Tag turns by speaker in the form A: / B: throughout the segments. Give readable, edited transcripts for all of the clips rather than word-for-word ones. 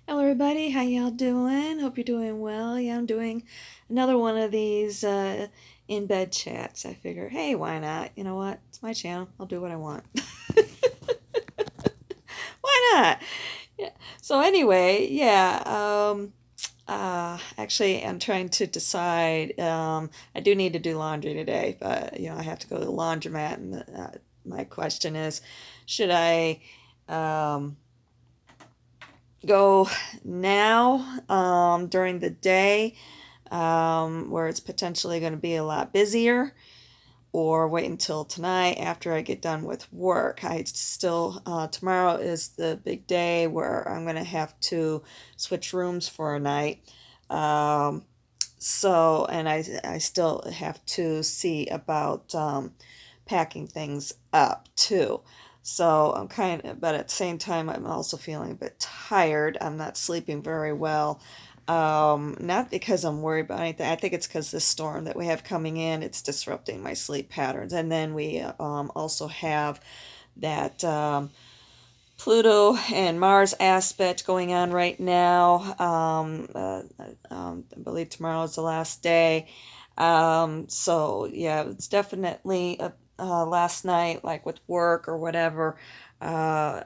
A: Hello, everybody. How y'all doing? Hope you're doing well. Yeah, I'm doing another one of these in bed chats. I figure, hey, why not? You know what? It's my channel. I'll do what I want. Why not? Yeah. So anyway, yeah. Actually, I'm trying to decide. I do need to do laundry today, but I have to go to the laundromat, and my question is, should I? Um, go now during the day where it's potentially going to be a lot busier, or wait until tonight after I get done with work. I still, tomorrow is the big day where I'm going to have to switch rooms for a night. Um, and I still have to see about packing things up too. So I'm but at the same time, I'm also feeling a bit tired. I'm not sleeping very well. Not because I'm worried about anything. I think it's because this storm that we have coming in, it's disrupting my sleep patterns. And then we also have that Pluto and Mars aspect going on right now. I believe tomorrow is the last day. So yeah, it's definitely last night, like with work or whatever. I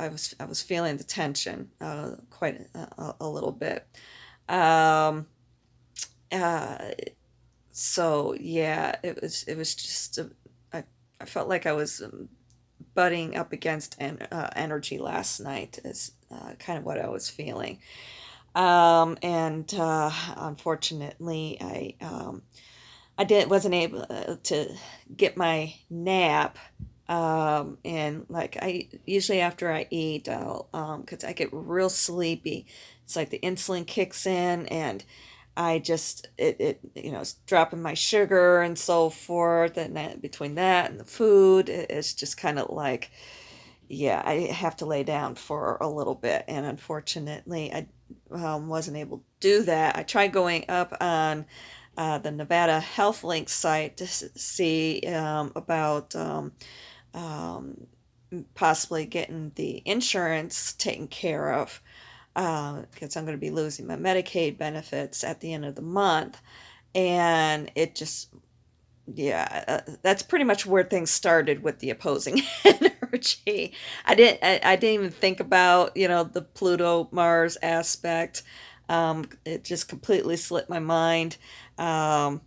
A: was feeling the tension quite a little bit. Um, uh, so yeah, it was just I felt like I was butting up against energy last night is kind of what I was feeling. And unfortunately, I didn't wasn't able to get my nap. And like I usually after I eat, I'll because I get real sleepy. It's like the insulin kicks in, and I just it's dropping my sugar and so forth, and then between that and the food, it's just kind of like, yeah, I have to lay down for a little bit, and unfortunately, I wasn't able to do that. I tried going up on the Nevada Health Link site to see about um, possibly getting the insurance taken care of because I'm going to be losing my Medicaid benefits at the end of the month. And it just, yeah, that's pretty much where things started with the opposing energy. I didn't even think about, the Pluto Mars aspect. It just completely slipped my mind. Um,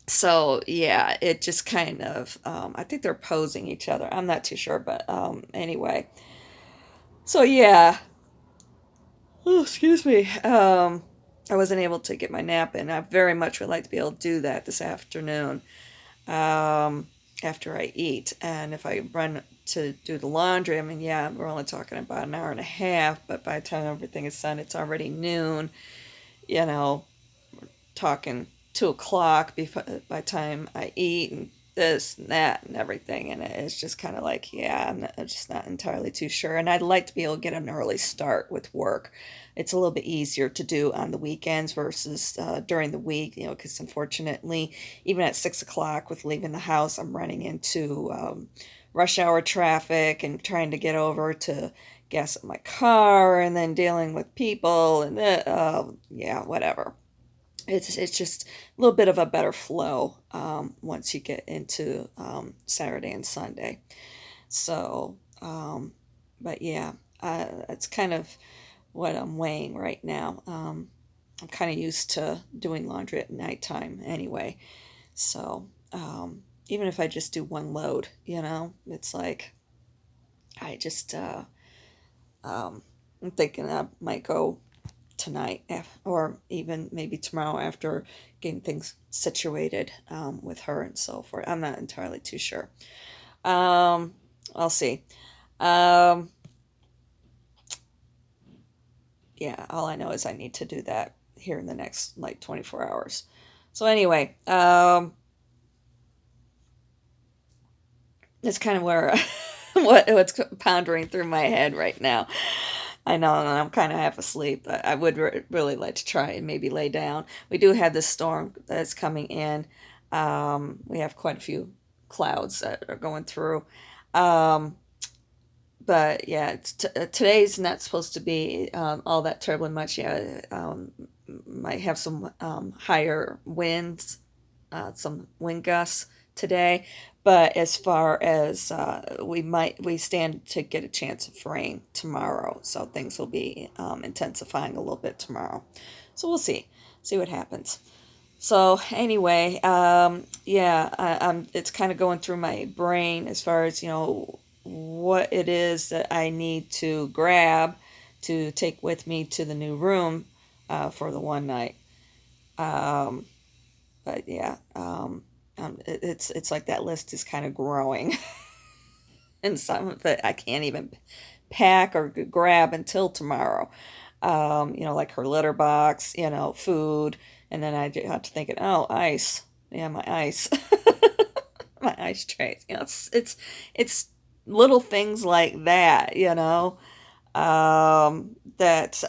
A: so yeah, it just kind of, I think they're opposing each other. I'm not too sure, but anyway. So yeah, oh, excuse me. I wasn't able to get my nap in. I very much would like to be able to do that this afternoon um, after I eat. And if I run to do the laundry, I mean, yeah, we're only talking about an hour and a half, but by the time everything is done, it's already noon. You know, talking 2 o'clock before by the time I eat and this and that and everything. And it's just kind of like, yeah, I'm just not entirely too sure. And I'd like to be able to get an early start with work. It's a little bit easier to do on the weekends versus during the week, because unfortunately, even at 6 o'clock with leaving the house, I'm running into rush hour traffic and trying to get over to gas up my car and then dealing with people and yeah, whatever. It's just a little bit of a better flow once you get into Saturday and Sunday. So, but yeah, that's kind of what I'm weighing right now. I'm kind of used to doing laundry at nighttime anyway. So, even if I just do one load, it's like I just, I'm thinking I might go tonight or even maybe tomorrow after getting things situated with her and so forth. I'm not entirely too sure. Um, I'll see. Um, yeah, all I know is I need to do that here in the next like 24 hours. So anyway, it's kind of where what's pondering through my head right now. I know, and I'm kind of half asleep, but I would really like to try and maybe lay down. We do have this storm that's coming in. We have quite a few clouds that are going through. Um, But yeah, today's not supposed to be all that terribly much. Yeah, might have some higher winds, some wind gusts today. But as far as we stand to get a chance of rain tomorrow, so things will be intensifying a little bit tomorrow. So we'll see what happens. So anyway, yeah, it's kind of going through my brain as far as what it is that I need to grab to take with me to the new room for the one night. Um, but yeah, it's like that list is kind of growing, and some of it I can't even pack or grab until tomorrow. Like her litter box, food, and then I have to think, oh, ice. Yeah, my ice, my ice trays. It's little things like that, that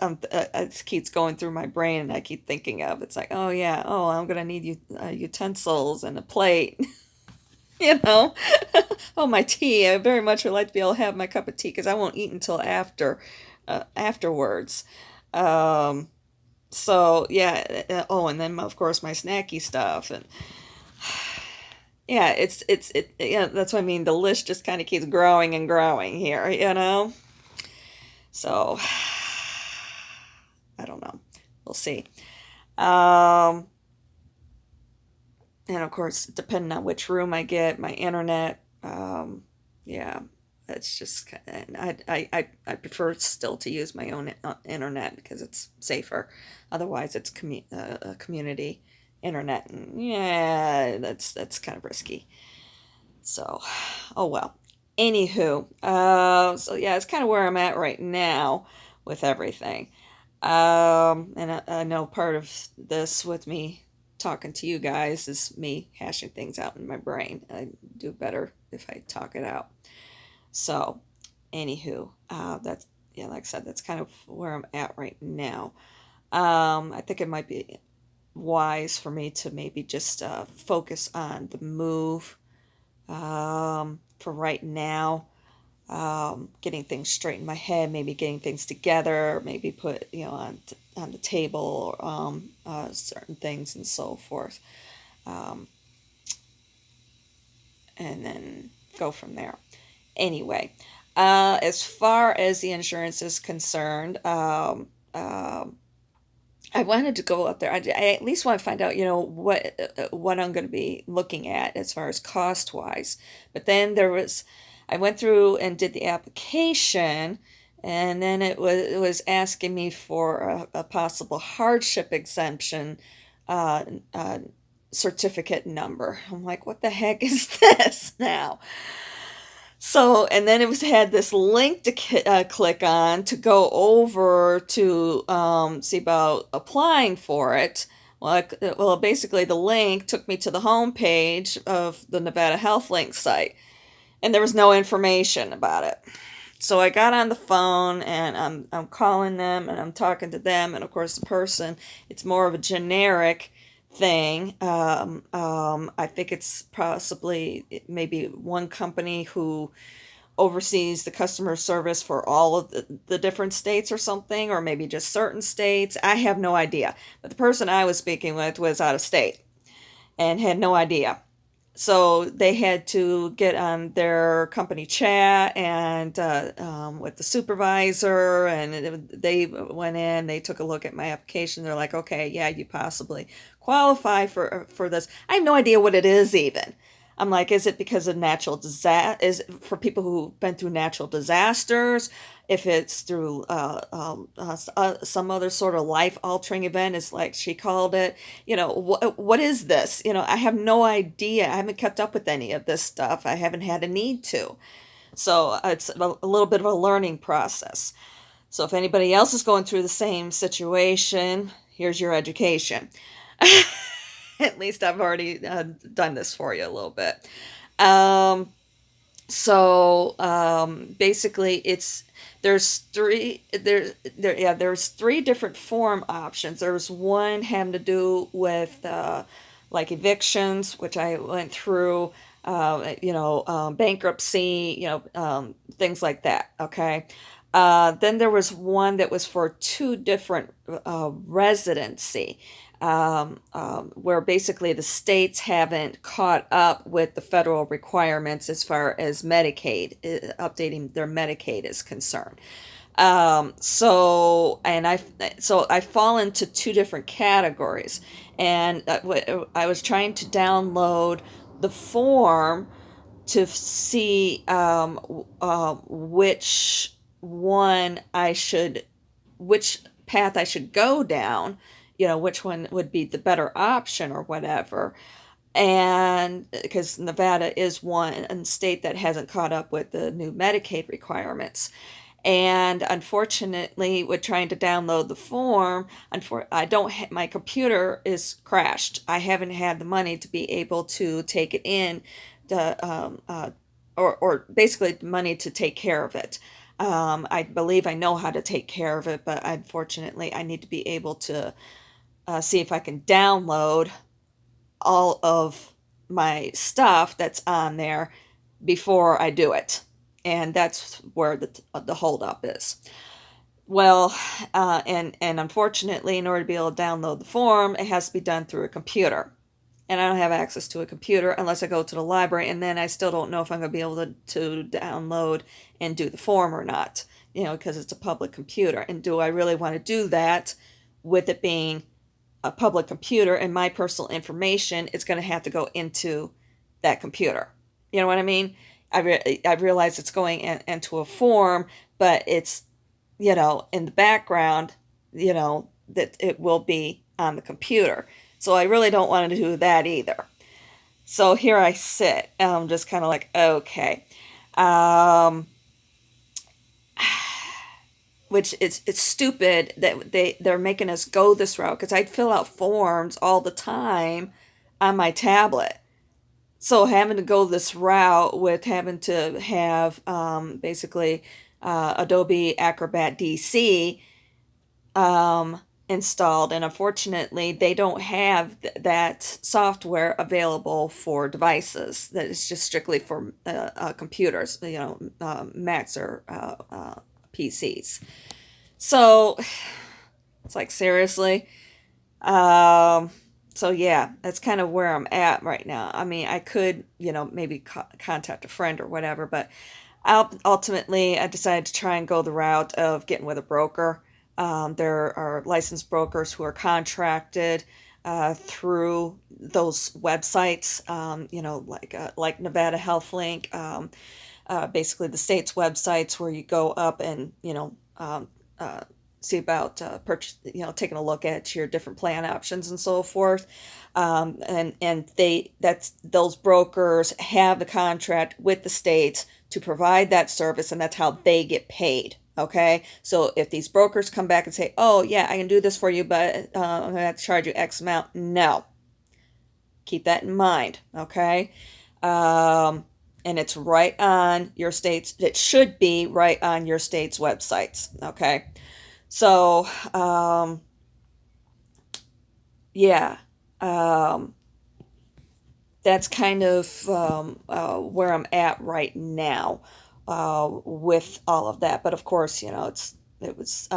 A: it keeps going through my brain, and I keep thinking of. It's like, oh yeah, oh, I'm gonna need utensils and a plate, you know. Oh, my tea. I very much would like to be able to have my cup of tea because I won't eat until afterwards. Um, so yeah. Oh, and then of course my snacky stuff, and yeah, yeah. That's what I mean. The list just kind of keeps growing and growing here. So I don't know. We'll see. Um, and of course, depending on which room I get, my internet. Yeah, it's just I prefer still to use my own internet because it's safer. Otherwise, it's a community internet, and yeah, that's kind of risky. So, oh well. Anywho, so yeah, it's kind of where I'm at right now with everything. And I know part of this with me talking to you guys is me hashing things out in my brain. I do better if I talk it out. So, anywho, that's yeah, like I said, that's kind of where I'm at right now. I think it might be wise for me to maybe just focus on the move for right now, getting things straight in my head, maybe getting things together, maybe put on the table certain things and so forth, um, and then go from there. Anyway, as far as the insurance is concerned, I wanted to go up there. I at least want to find out, what I'm going to be looking at as far as cost wise. But then I went through and did the application, and then it was asking me for a possible hardship exemption uh, uh, certificate number. I'm like, what the heck is this now? So, and then had this link to click on to go over to see about applying for it. Well, basically, the link took me to the home page of the Nevada Health Link site, and there was no information about it. So I got on the phone, and I'm calling them, and I'm talking to them, and of course the person, it's more of a generic thing. I think it's possibly maybe one company who oversees the customer service for all of the different states or something, or maybe just certain states. I have no idea. But the person I was speaking with was out of state and had no idea. So they had to get on their company chat and with the supervisor, and they went in. They took a look at my application. They're like, "Okay, yeah, you possibly qualify for this." I have no idea what it is even. I'm like, is it because of natural disaster? Is it for people who've been through natural disasters? If it's through some other sort of life altering event, is like she called it. What is this? I have no idea. I haven't kept up with any of this stuff. I haven't had a need to. So it's a little bit of a learning process. So if anybody else is going through the same situation, here's your education. At least I've already done this for you a little bit. Basically, there's three different form options. There's one having to do with like evictions, which I went through. bankruptcy, things like that. Okay. Then there was one that was for two different residency, where basically the states haven't caught up with the federal requirements as far as Medicaid, updating their Medicaid is concerned. So I fall into two different categories, and I was trying to download the form to see which path I should go down, which one would be the better option or whatever. And because Nevada is one state that hasn't caught up with the new Medicaid requirements. And unfortunately, with trying to download the form, I don't my computer is crashed. I haven't had the money to be able to take it in, or basically the money to take care of it. I believe I know how to take care of it, but unfortunately, I need to be able to see if I can download all of my stuff that's on there before I do it. And that's where the holdup is. Well, and unfortunately, in order to be able to download the form, it has to be done through a computer. And I don't have access to a computer unless I go to the library, and then I still don't know if I'm going to be able to download and do the form or not, because it's a public computer. And do I really want to do that with it being a public computer and my personal information is going to have to go into that computer? You know what I mean? I realize it's going into a form, but it's, in the background, that it will be on the computer. So I really don't want to do that either. So here I sit, and I'm just kind of like, okay. Which it's stupid that they're making us go this route, because I'd fill out forms all the time on my tablet. So having to go this route with having to have basically Adobe Acrobat DC installed, and unfortunately they don't have that software available for devices. That is just strictly for computers, Macs or PCs. So it's like, seriously. So yeah, that's kind of where I'm at right now. I mean, I could, maybe contact a friend or whatever, but ultimately I decided to try and go the route of getting with a broker. There are licensed brokers who are contracted through those websites, like Nevada Health Link, basically the state's websites where you go up and, see about purchase, taking a look at your different plan options and so forth. And those brokers have the contract with the states to provide that service, and that's how they get paid. Okay, so if these brokers come back and say, "Oh yeah, I can do this for you, but I'm going to have to charge you X amount," no, keep that in mind. Okay, and it's right on your state's. It should be right on your state's websites. Okay. So, yeah, that's kind of where I'm at right now with all of that. But of course, it was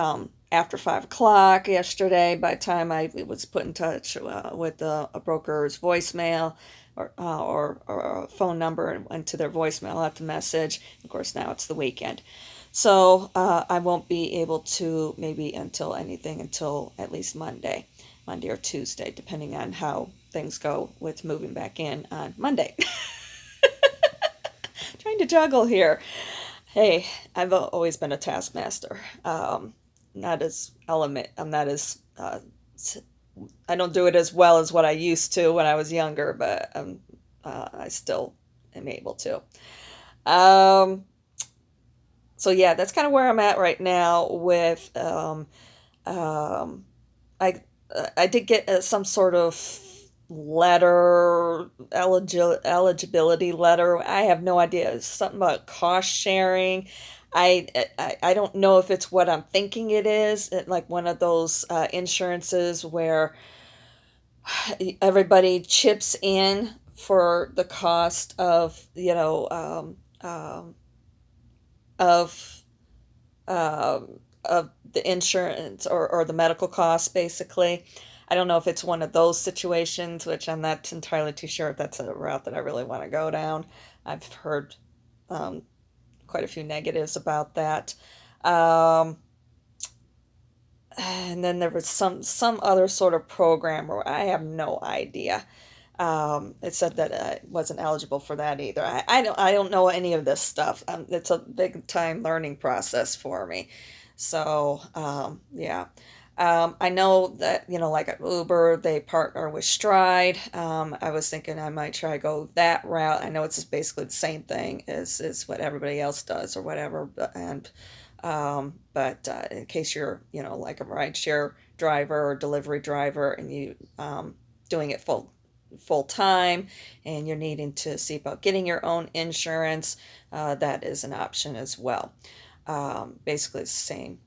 A: after 5 o'clock yesterday. By the time I was put in touch with a broker's voicemail or a phone number and went to their voicemail, left a message. Of course, now it's the weekend. So I won't be able to maybe until at least Monday or Tuesday, depending on how things go with moving back in on Monday. Trying to juggle here. Hey, I've always been a taskmaster. Not as element. I'm not as. I don't do it as well as what I used to when I was younger, but I still am able to. So yeah, that's kind of where I'm at right now with I I did get some sort of letter, eligibility letter. I have no idea. It's something about cost sharing. I don't know if it's what I'm thinking it is, like one of those insurances where everybody chips in for the cost of, of of the insurance, or the medical costs, basically. I don't know if it's one of those situations, which I'm not entirely too sure if that's a route that I really want to go down. I've heard um, quite a few negatives about that. Um, and then there was some other sort of program where I have no idea. It said that I wasn't eligible for that either. I don't know any of this stuff. It's a big time learning process for me. So yeah. I know that, like at Uber, they partner with Stride. I was thinking I might try to go that route. I know it's just basically the same thing as what everybody else does or whatever. But in case you're, like a rideshare driver or delivery driver, and you doing it full time, and you're needing to see about getting your own insurance, that is an option as well. Basically, it's the same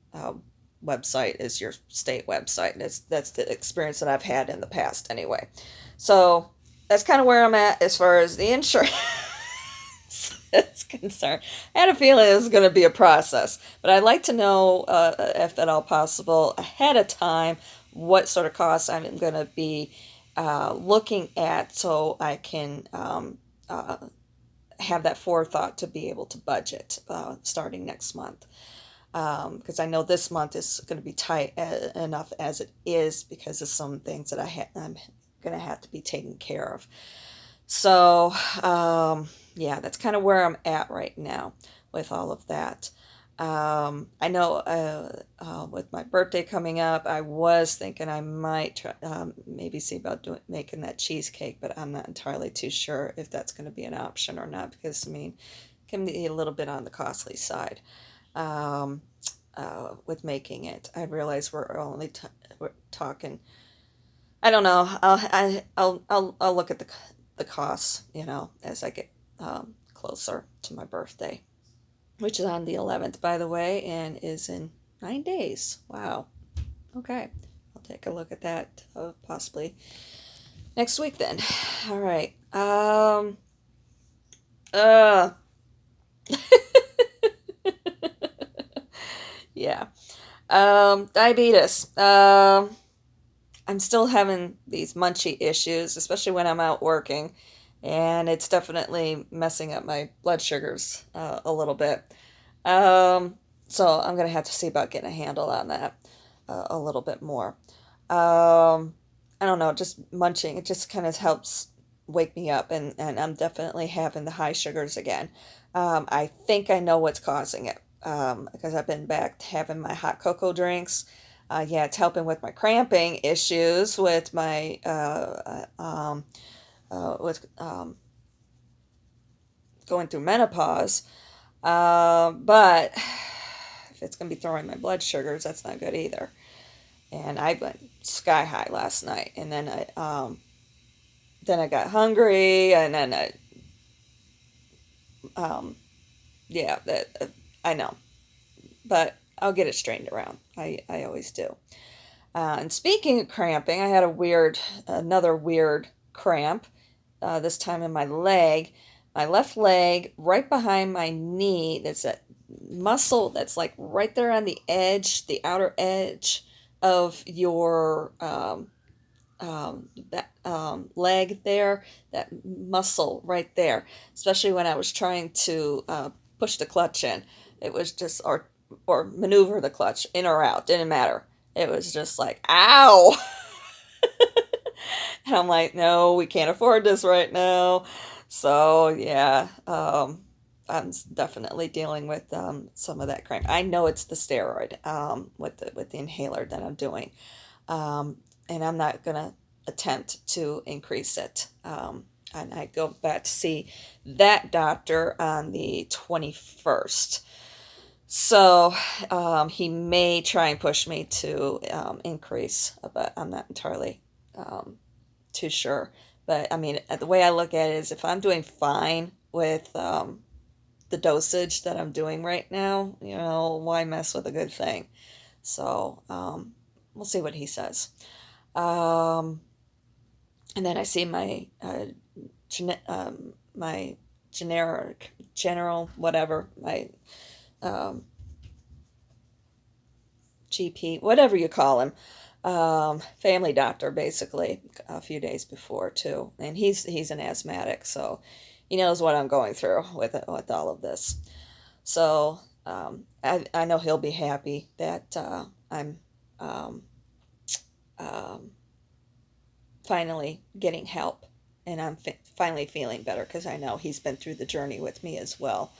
A: website as your state website. That's the experience that I've had in the past, anyway. So that's kind of where I'm at as far as the insurance is concerned. I had a feeling it was going to be a process, but I'd like to know, if at all possible, ahead of time, what sort of costs I'm going to be looking at, so I can have that forethought to be able to budget starting next month. Because I know this month is going to be tight enough as it is, because of some things that I'm going to have to be taken care of. So, yeah, that's kind of where I'm at right now with all of that. I know, with my birthday coming up, I was thinking I might try, maybe see about making that cheesecake, but I'm not entirely too sure if that's going to be an option or not, because, I mean, it can be a little bit on the costly side, um, with making it. I realize we're talking. I don't know. I'll look at the costs, as I get closer to my birthday, which is on the 11th, by the way, and is in 9 days. Wow. Okay. I'll take a look at that, possibly next week then. All right. Uh, yeah. Diabetes. I'm still having these munchy issues, especially when I'm out working, and it's definitely messing up my blood sugars a little bit. Um, so I'm gonna have to see about getting a handle on that a little bit more. I don't know, just munching, it just kind of helps wake me up, and I'm definitely having the high sugars again. I think I know what's causing it, because I've been back having my hot cocoa drinks. Yeah, it's helping with my cramping issues, with my with going through menopause. But if it's gonna be throwing my blood sugars, that's not good either. And I went sky high last night, and then I got hungry, and then um, yeah, that I know, but I'll get it straightened around. I always do. And speaking of cramping, I had another weird cramp, this time in my leg, my left leg, right behind my knee. There's that muscle that's like right there on the edge, the outer edge of your that leg there, that muscle right there. Especially when I was trying to push the clutch in, it was just or maneuver the clutch in or out, didn't matter. It was just like, ow. And I'm like, no, we can't afford this right now. So yeah, I'm definitely dealing with some of that cramp. I know it's the steroid, with the inhaler that I'm doing, and I'm not gonna attempt to increase it. And I go back to see that doctor on the 21st. So he may try and push me to increase, but I'm not entirely um, too sure. But I mean, the way I look at it is, if I'm doing fine with the dosage that I'm doing right now, why mess with a good thing? So we'll see what he says. Um, and then I see my my general whatever, my um, GP, whatever you call him, family doctor, basically, a few days before too, and he's an asthmatic, so he knows what I'm going through with all of this. So I know he'll be happy that I'm um, um, finally getting help, and I'm finally feeling better because I know he's been through the journey with me as well.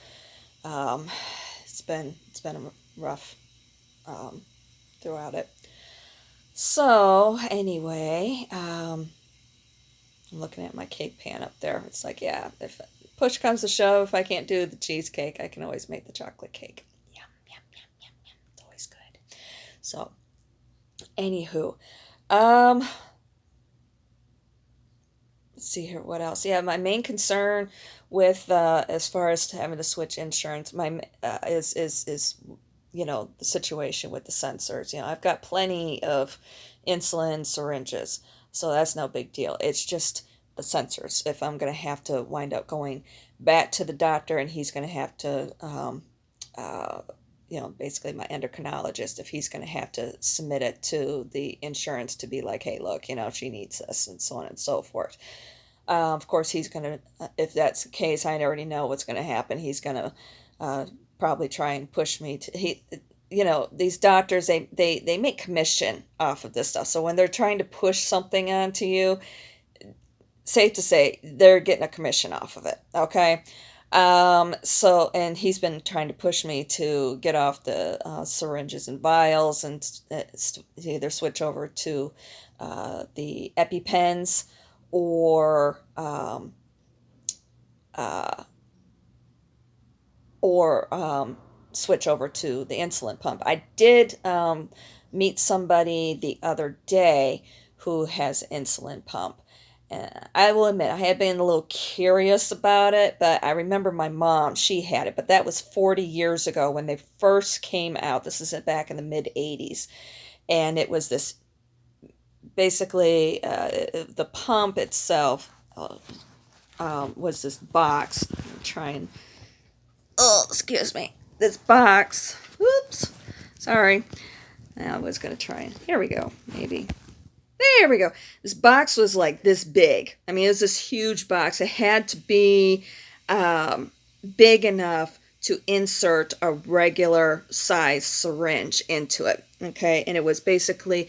A: Um, it's been rough um, throughout it. So anyway, I'm looking at my cake pan up there. It's like, yeah, if push comes to shove, if I can't do the cheesecake, I can always make the chocolate cake. Yum, yum, yum, yum, yum. It's always good. So, anywho, um, let's see here. What else? Yeah, my main concern with as far as having to switch insurance, my is the situation with the sensors. I've got plenty of insulin syringes, so that's no big deal. It's just the sensors. If I'm going to have to wind up going back to the doctor and he's going to have to, uh, basically my endocrinologist, if he's going to have to submit it to the insurance to be like, hey, look, she needs this and so on and so forth. Of course, he's going to, if that's the case, I already know what's going to happen. He's going to probably try and push me to, these doctors, they make commission off of this stuff. So when they're trying to push something onto you, safe to say, they're getting a commission off of it. Okay. And he's been trying to push me to get off the syringes and vials and either switch over to the EpiPens or uh, switch over to the insulin pump. I did meet somebody the other day who has insulin pump. I will admit, I had been a little curious about it, but I remember my mom, she had it, but that was 40 years ago when they first came out. This is back in the mid 80s. And it was this basically, the pump itself was this box. I'm trying. Oh, excuse me. This box. Oops. Sorry. I was going to try it. Here we go. Maybe. There we go. This box was like this big. I mean, it was this huge box. It had to be um, big enough to insert a regular size syringe into it. Okay, and it was basically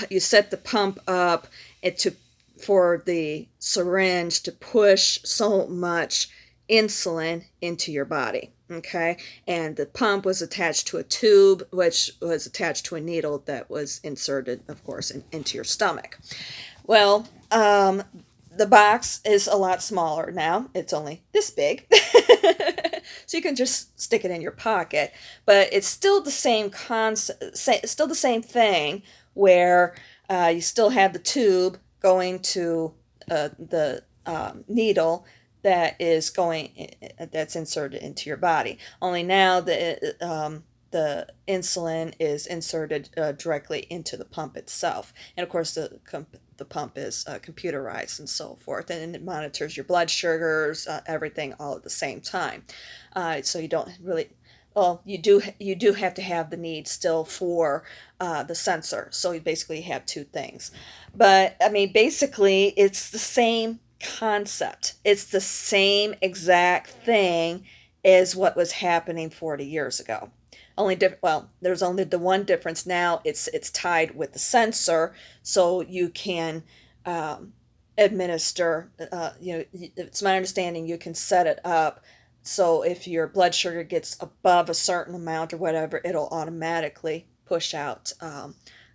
A: you set the pump up it to for the syringe to push so much insulin into your body. Okay, and the pump was attached to a tube, which was attached to a needle that was inserted, of course, into your stomach. Well, the box is a lot smaller now. It's only this big. So you can just stick it in your pocket. But it's still the same concept, still the same thing where you still have the tube going to the needle that's inserted into your body. Only now the insulin is inserted directly into the pump itself, and of course the pump is computerized and so forth, and it monitors your blood sugars, everything, all at the same time. So you don't really. Well, you do have to have the need still for the sensor. So you basically have two things, but I mean basically it's the same concept. It's the same exact thing as what was happening 40 years ago. There's only the one difference now. It's tied with the sensor, so you can administer. It's my understanding you can set it up so if your blood sugar gets above a certain amount or whatever, it'll automatically push out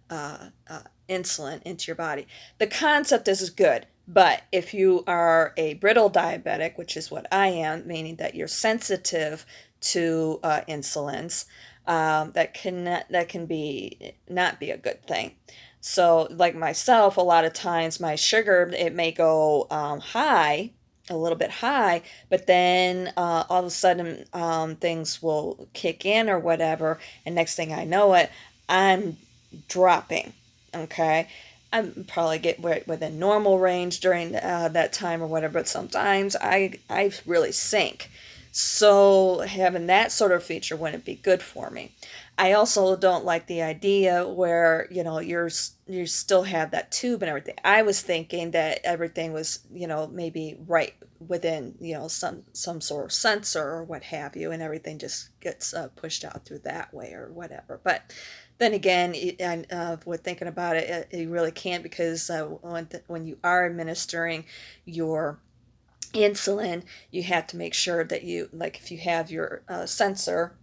A: insulin into your body. The concept is good, but if you are a brittle diabetic, which is what I am, meaning that you're sensitive to insulins, that can be not be a good thing. So, like myself, a lot of times my sugar it may go high, a little bit high, but then all of a sudden things will kick in or whatever, and next thing I know it, I'm dropping. Okay. I'm probably get within normal range during that time or whatever, but sometimes I really sink. So having that sort of feature wouldn't be good for me. I also don't like the idea where, you still have that tube and everything. I was thinking that everything was, maybe right within, some sort of sensor or what have you, and everything just gets pushed out through that way or whatever. But then again, with thinking about it, you really can't, because when you are administering your insulin, you have to make sure that you, like, if you have your sensor,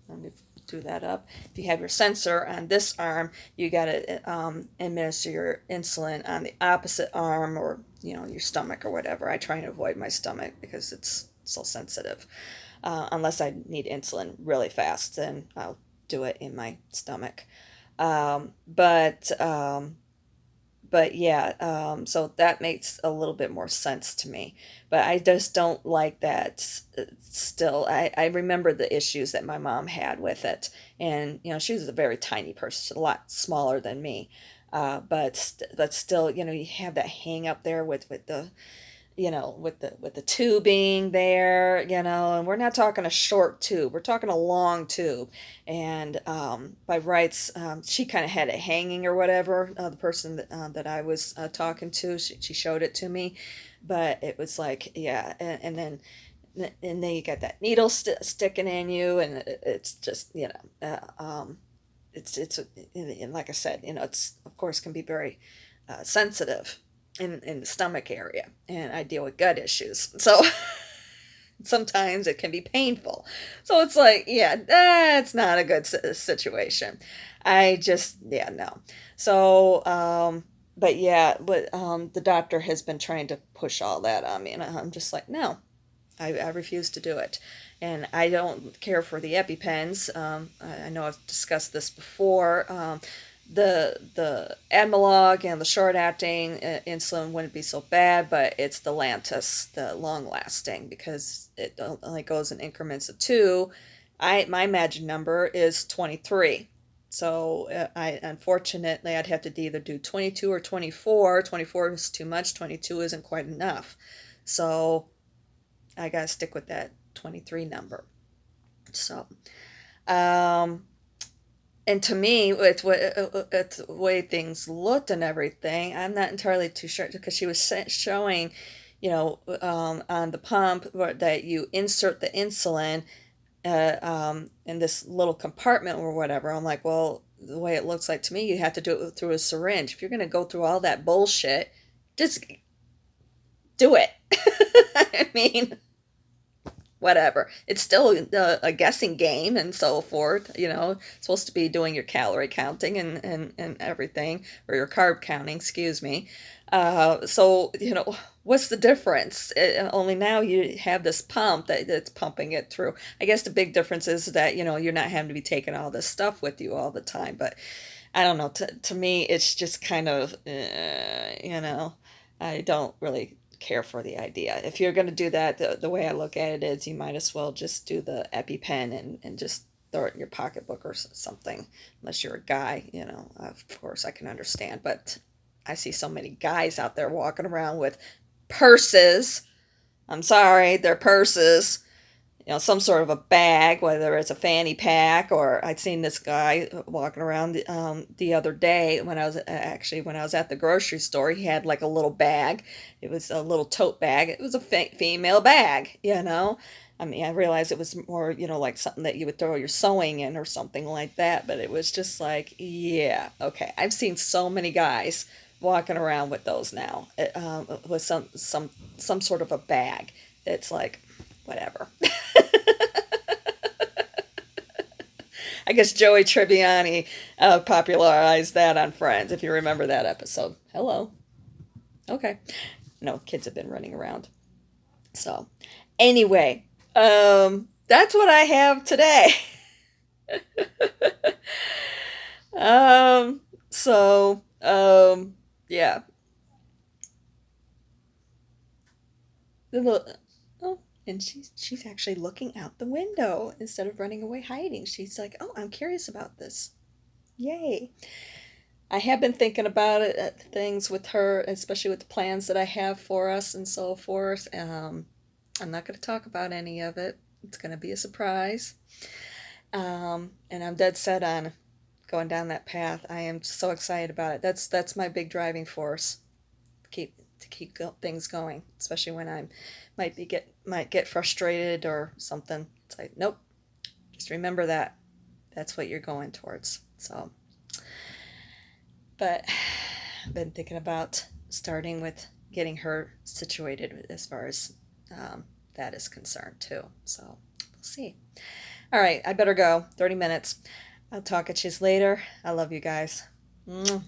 A: let me do that up. If you have your sensor on this arm, you got to administer your insulin on the opposite arm, or your stomach or whatever. I try to avoid my stomach because it's so sensitive. Unless I need insulin really fast, then I'll do it in my stomach. But yeah, so that makes a little bit more sense to me. But I just don't like that still. I remember the issues that my mom had with it. And, she was a very tiny person, she's a lot smaller than me. But still, you have that hang up there with the with the tubing there, and we're not talking a short tube, we're talking a long tube. And by rights, she kind of had it hanging or whatever. The person that I was talking to, she showed it to me, but it was like, yeah, and then you got that needle sticking in you, and it's just, it's and like I said, it's, of course, can be very sensitive in the stomach area, and I deal with gut issues, so sometimes it can be painful. So it's like, yeah, that's not a good situation. I just, yeah, no. So but yeah, but the doctor has been trying to push all that on me, and I'm just like, no, I refuse to do it. And I don't care for the EpiPens. I know I've discussed this before. The Admelog and the short acting insulin wouldn't be so bad, but it's the Lantus, the long lasting, because it only goes in increments of two. My magic number is 23. So I unfortunately I'd have to either do 22 or 24. 24 is too much. 22 isn't quite enough. So I gotta stick with that 23 number. So, um, and to me, it's the way things looked and everything. I'm not entirely too sure, because she was showing, on the pump that you insert the insulin in this little compartment or whatever. I'm like, well, the way it looks like to me, you have to do it through a syringe. If you're gonna go through all that bullshit, just do it. I mean, whatever. It's still a guessing game and so forth. Supposed to be doing your calorie counting and everything, or your carb counting, excuse me. So, what's the difference? Only now you have this pump that's pumping it through. I guess the big difference is that, you're not having to be taking all this stuff with you all the time. But I don't know. To me, it's just kind of, I don't really care for the idea. If you're going to do that, the way I look at it is, you might as well just do the EpiPen and just throw it in your pocketbook or something, unless you're a guy, of course I can understand. But I see so many guys out there walking around with purses. I'm sorry, they're purses, some sort of a bag, whether it's a fanny pack, or I'd seen this guy walking around the other day when I was at the grocery store. He had like a little bag. It was a little tote bag. It was a female bag. I mean, I realized it was more, like something that you would throw your sewing in or something like that, but it was just like, yeah, okay. I've seen so many guys walking around with those now, with some sort of a bag. It's like, whatever. I guess Joey Tribbiani popularized that on Friends, if you remember that episode. Hello. Okay. No, kids have been running around. So, anyway, that's what I have today. um, yeah. Oh, and she's actually looking out the window instead of running away hiding. She's like, "Oh, I'm curious about this." Yay. I have been thinking about it, things with her, especially with the plans that I have for us and so forth. I'm not going to talk about any of it. It's going to be a surprise. And I'm dead set on going down that path. I am so excited about it. That's my big driving force. To keep things going, especially when I might get frustrated or something. It's like, nope, just remember that. That's what you're going towards. So, but I've been thinking about starting with getting her situated as far as that is concerned too. So we'll see. All right, I better go. 30 minutes. I'll talk at you later. I love you guys. Mwah.